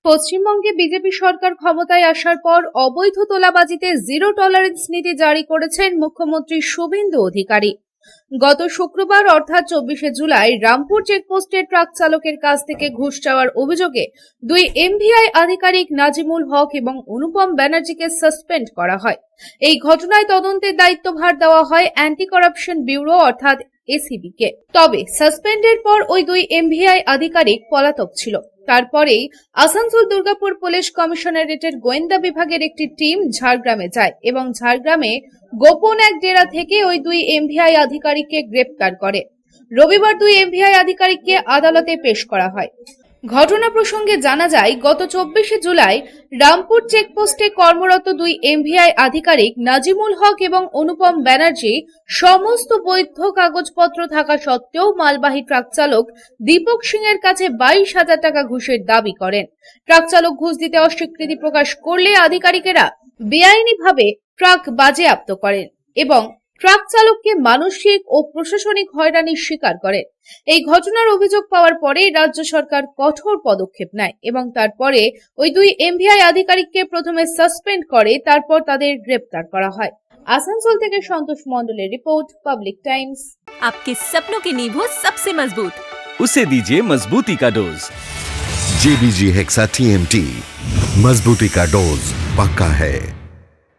পশ্চিমবঙ্গে বিজেপি সরকার ক্ষমতায় আসার পর অবৈধ তোলাবাজিতে জিরো টলারেন্স নীতি জারি করেছেন মুখ্যমন্ত্রী শুভেন্দু অধিকারী। গত শুক্রবার অর্থাৎ 24শে জুলাই রামপুর চেকপোস্টে ট্রাক চালকের কাছ থেকে ঘুষ চাওয়ার অভিযোগে দুই এমভিআই আধিকারিক নাজিমুল হক এবং অনুপম ব্যানার্জিকে সাসপেন্ড করা হয়। এই ঘটনায় তদন্তের দায়িত্বভার দেওয়া হয় অ্যান্টি করাপশন ব্যুরো অর্থাৎ এসিবি কে। তবে সাসপেন্ডের পর ওই দুই এমভিআই আধিকারিক পলাতক ছিল। তারপরেই আসানসোল দুর্গাপুর পুলিশ কমিশনারেটের গোয়েন্দা বিভাগের একটি টিম ঝাড়গ্রামে যায় এবং ঝাড়গ্রামে গোপন এক ডেরা থেকে ওই দুই এমভিআই আধিকারিককে গ্রেপ্তার করে। রবিবার দুই এমভিআই আধিকারিককে আদালতে পেশ করা হয়। ঘটনা প্রসঙ্গে জানা যায়, গত 24শে জুলাই রামপুর চেকপোস্টে কর্মরত দুই এমভিআই আধিকারিক নাজিমুল হক এবং অনুপম ব্যানার্জি সমস্ত বৈধ কাগজপত্র থাকা সত্ত্বেও মালবাহী ট্রাক চালক দীপক সিং এর কাছে 22,000 টাকা ঘুষের দাবি করেন। ট্রাক চালক ঘুষ দিতে অস্বীকৃতি প্রকাশ করলে আধিকারিকেরা বেআইনিভাবে ট্রাক বাজেয়াপ্ত করেন এবং ট্রাক চালককে মানসিক ও প্রশাসনিক হয়রানির শিকার করেন। এই ঘটনার অভিযোগ পাওয়ার পরে রাজ্য সরকার কঠোর পদক্ষেপ নেয় এবং তারপরে ওই দুই এমভিআই আধিকারিককে প্রথমে সাসপেন্ড করে, তারপর তাদের গ্রেপ্তার করা হয়। আসানসোল থেকে সন্তোষ মণ্ডলের রিপোর্ট, পাবলিক টাইমস। आपके सपनों की नींव हो सबसे मजबूत, उसे दीजिए मजबूती का डोज। JBG हेक्सा TMT, मजबूती का डोज पक्का है।